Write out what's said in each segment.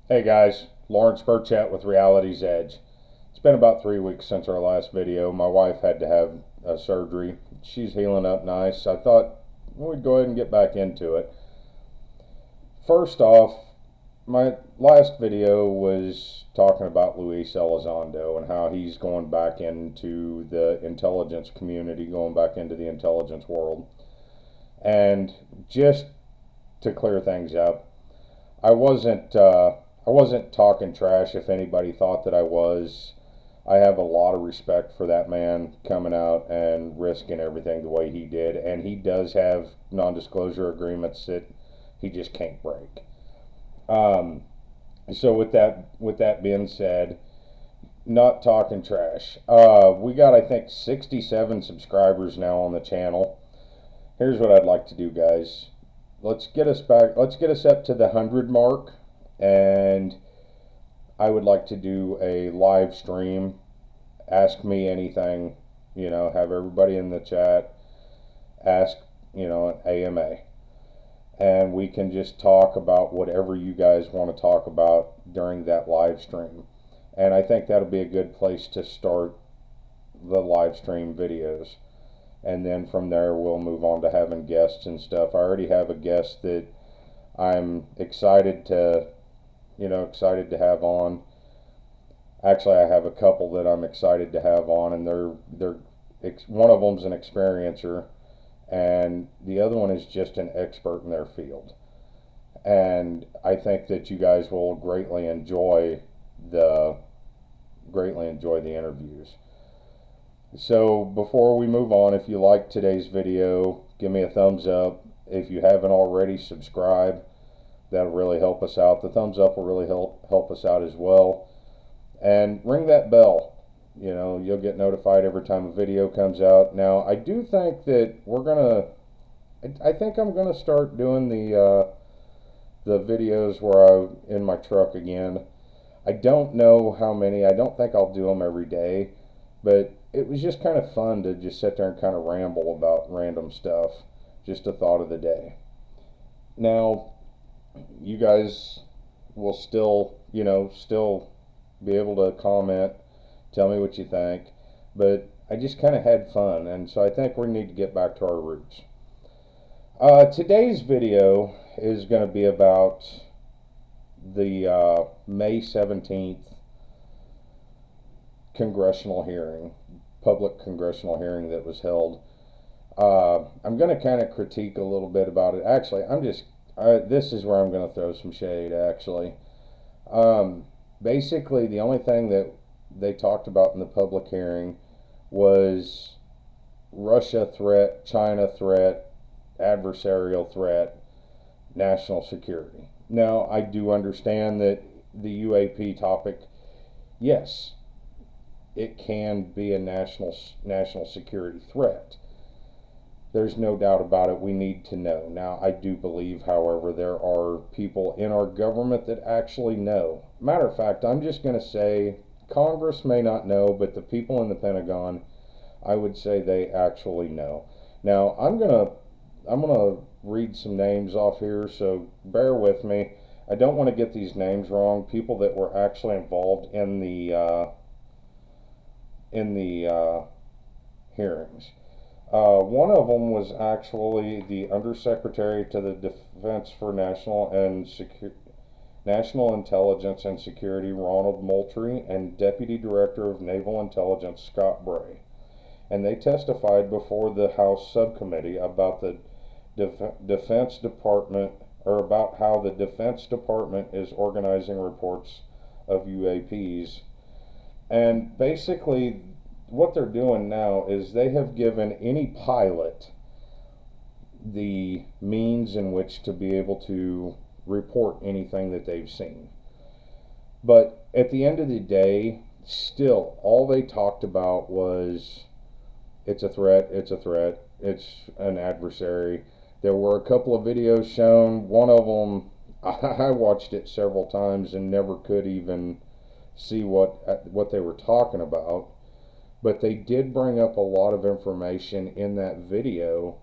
Hey guys, Lawrence Burchett with Reality's Edge. It's been about 3 weeks since our last video. My wife had to have a surgery. She's healing up nice. I thought we'd go ahead and get back into it. First off, my last video was talking about Luis Elizondo and how he's going back into the intelligence community, going back into the intelligence world. And just to clear things up, I wasn't talking trash. If anybody thought that I was, I have a lot of respect for that man coming out and risking everything the way he did, and he does have non-disclosure agreements that he just can't break. Um, so with that being said, not talking trash. We got I think 67 subscribers now on the channel. Here's what I'd like to do, guys. Let's get us back. Let's get us up to the 100 mark, and I would like to do a live stream. Ask me anything. Have everybody in the chat ask. An AMA, and we can just talk about whatever you guys want to talk about during that live stream. And I think that'll be a good place to start the live stream videos, and then from there we'll move on to having guests and stuff. I already have a guest that I'm excited to have on. Actually, I have a couple that I'm excited to have on, and they're one of them's an experiencer, and the other one is just an expert in their field. And I think that you guys will the greatly enjoy the interviews. So before we move on, if you like today's video, give me a thumbs up. If you haven't already, subscribe. That'll really help us out. The thumbs up will really help us out as well. And ring that bell. You'll get notified every time a video comes out. Now, I do think that I think I'm gonna start doing the videos where I'm in my truck again. I don't know how many. I don't think I'll do them every day, but it was just kind of fun to just sit there and kind of ramble about random stuff. Just a thought of the day. Now, you guys will still be able to comment, tell me what you think, but I just kind of had fun, and so I think we need to get back to our roots. Today's video is going to be about the May 17th public congressional hearing that was held. I'm going to kind of critique a little bit about it. Actually, this is where I'm going to throw some shade, actually. Basically, the only thing that they talked about in the public hearing was Russia threat, China threat, adversarial threat, national security. Now, I do understand that the UAP topic, yes, it can be a national security threat. There's no doubt about it. We need to know. Now, I do believe, however, there are people in our government that actually know. Matter of fact, I'm just going to say Congress may not know, but the people in the Pentagon, I would say they actually know. Now, I'm gonna read some names off here, so bear with me. I don't want to get these names wrong. People that were actually involved in the hearings. One of them was actually the Undersecretary to the Defense for National Intelligence and Security, Ronald Moultrie, and Deputy Director of Naval Intelligence, Scott Bray. And they testified before the House Subcommittee about the Defense Department, or about how the Defense Department is organizing reports of UAPs. And basically, what they're doing now is they have given any pilot the means in which to be able to report anything that they've seen. But at the end of the day, still, all they talked about was it's a threat, it's an adversary. There were a couple of videos shown. One of them, I watched it several times and never could even see what they were talking about. But they did bring up a lot of information in that video,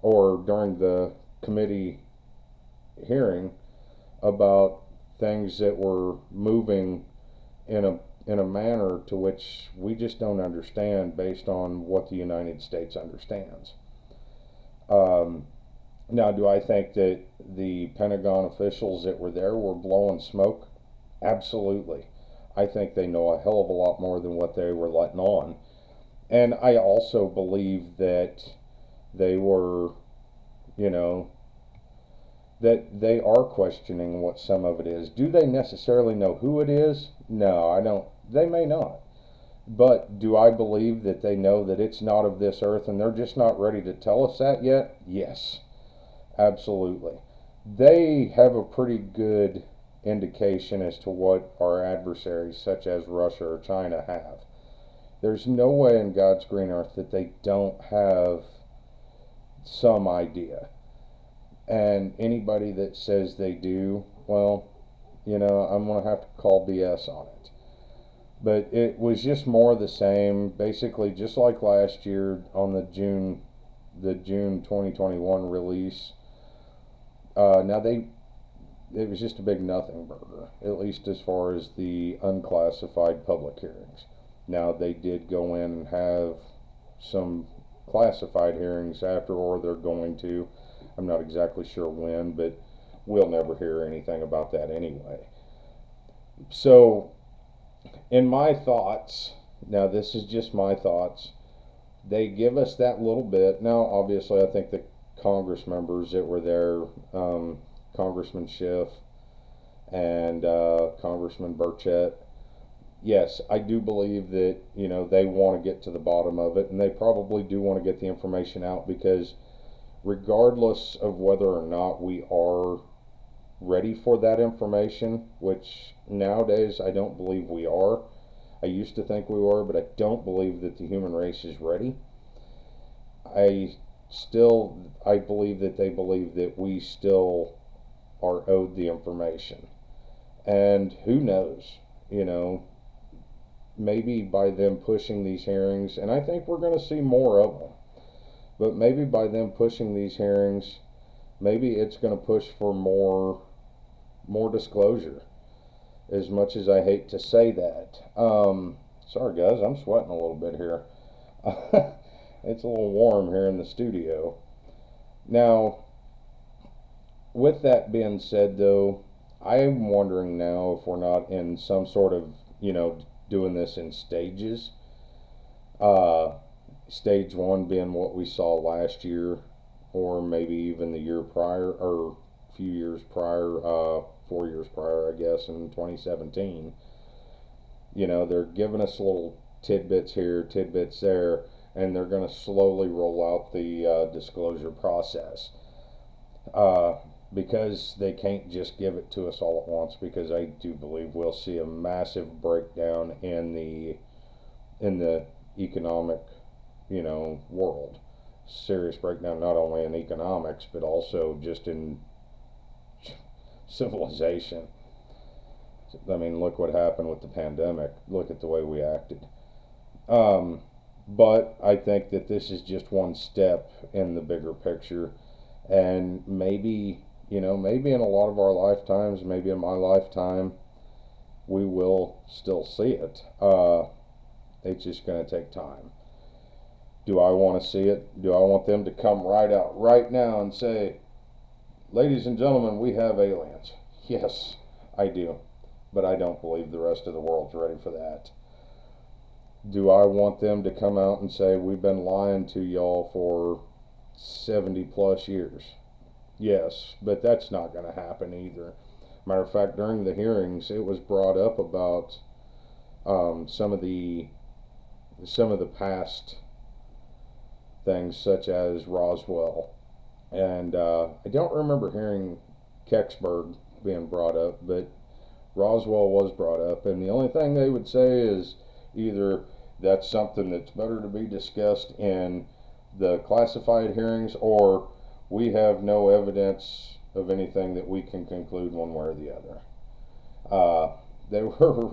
or during the committee hearing, about things that were moving in a manner to which we just don't understand based on what the United States understands. Now, do I think that the Pentagon officials that were there were blowing smoke? Absolutely. I think they know a hell of a lot more than what they were letting on. And I also believe that they were, you know, that they are questioning what some of it is. Do they necessarily know who it is? No, I don't. They may not. But do I believe that they know that it's not of this earth and they're just not ready to tell us that yet? Yes, absolutely. They have a pretty good indication as to what our adversaries, such as Russia or China, have. There's no way in God's green earth that they don't have some idea. And anybody that says they do, well, I'm going to have to call BS on it. But it was just more the same, basically just like last year on the June 2021 release. It was just a big nothing burger, at least as far as the unclassified public hearings. Now they did go in and have some classified hearings after, or they're going to. I'm not exactly sure when, but we'll never hear anything about that anyway. So, in my thoughts, now this is just my thoughts, they give us that little bit. Now, obviously, I think the Congress members that were there, Congressman Schiff and Congressman Burchett, yes, I do believe that, they want to get to the bottom of it, and they probably do want to get the information out, because regardless of whether or not we are ready for that information, which nowadays I don't believe we are. I used to think we were, but I don't believe that the human race is ready. I believe that they believe that we still are owed the information. And who knows, maybe by them pushing these hearings, and I think we're going to see more of them, but maybe by them pushing these hearings, maybe it's going to push for more disclosure, as much as I hate to say that. Sorry guys, I'm sweating a little bit here. It's a little warm here in the studio. Now, with that being said though, I am wondering now if we're not in some sort of, doing this in stages. Stage one being what we saw last year, or maybe even the year prior, or a few years prior, 4 years prior, I guess, in 2017. They're giving us little tidbits here, tidbits there, and they're going to slowly roll out the disclosure process. Because they can't just give it to us all at once, because I do believe we'll see a massive breakdown in the economic, world. Serious breakdown, not only in economics, but also just in civilization. I mean, look what happened with the pandemic. Look at the way we acted. But I think that this is just one step in the bigger picture, and maybe in a lot of our lifetimes, maybe in my lifetime, we will still see it. It's just going to take time. Do I want to see it? Do I want them to come right out right now and say, ladies and gentlemen, we have aliens? Yes, I do. But I don't believe the rest of the world's ready for that. Do I want them to come out and say, we've been lying to y'all for 70 plus years? Yes, but that's not going to happen either. Matter of fact, during the hearings, it was brought up about some of the past things, such as Roswell, and I don't remember hearing Kecksburg being brought up, but Roswell was brought up, and the only thing they would say is either that's something that's better to be discussed in the classified hearings, or we have no evidence of anything that we can conclude one way or the other. They were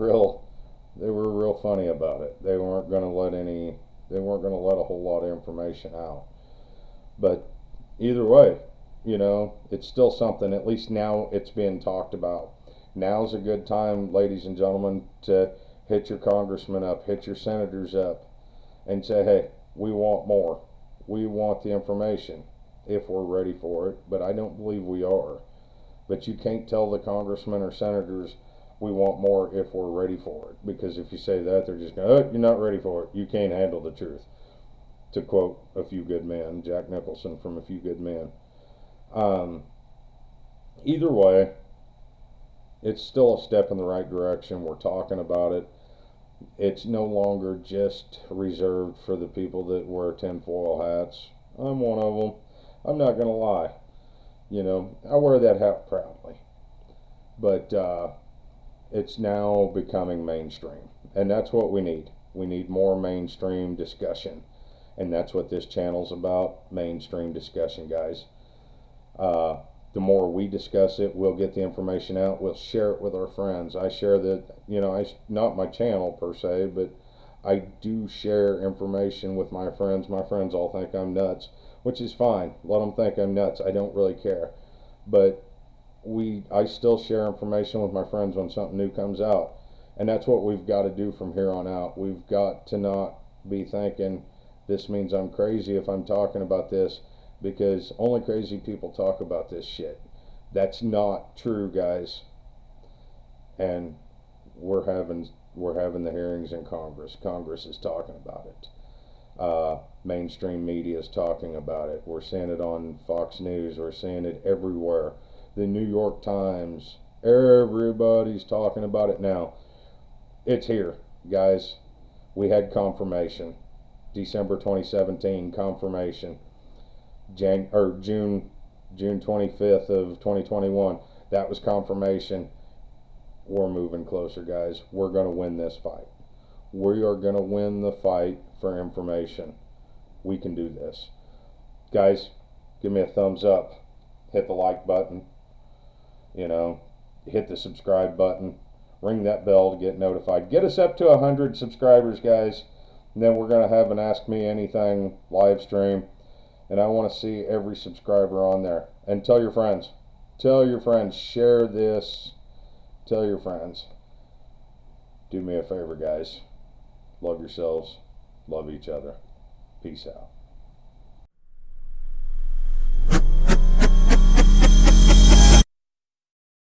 real funny about it. They weren't going to let a whole lot of information out. But either way, it's still something. At least now it's being talked about. Now's a good time, ladies and gentlemen, to hit your congressmen up, hit your senators up, and say, hey, we want more. We want the information if we're ready for it, but I don't believe we are. But you can't tell the congressmen or senators we want more if we're ready for it, because if you say that, they're just going, oh, you're not ready for it. You can't handle the truth. To quote A Few Good Men, Jack Nicholson from A Few Good Men. Either way, it's still a step in the right direction. We're talking about it. It's no longer just reserved for the people that wear tinfoil hats. I'm one of them. I'm not going to lie. You know, I wear that hat proudly. But it's now becoming mainstream. And that's what we need. We need more mainstream discussion. And that's what this channel's about, mainstream discussion, guys. The more we discuss it, we'll get the information out. We'll share it with our friends. I share that, you know, not my channel per se, but I do share information with my friends. My friends all think I'm nuts, which is fine. Let them think I'm nuts. I don't really care. But I still share information with my friends when something new comes out. And that's what we've got to do from here on out. We've got to not be thinking this means I'm crazy if I'm talking about this, because only crazy people talk about this shit. That's not true, guys. And we're having the hearings in Congress. Congress is talking about it. Mainstream media is talking about it. We're seeing it on Fox News. We're seeing it everywhere. The New York Times. Everybody's talking about it now. It's here, guys. We had confirmation. December 2017, confirmation. June 25th of 2021, that was confirmation. We're moving closer, guys. We're going to win this fight. We are going to win the fight for information. We can do this. Guys, give me a thumbs up. Hit the like button. You know, hit the subscribe button. Ring that bell to get notified. Get us up to 100 subscribers, guys. And then we're going to have an Ask Me Anything live stream. And I want to see every subscriber on there. And tell your friends. Tell your friends. Share this. Tell your friends. Do me a favor, guys. Love yourselves. Love each other. Peace out.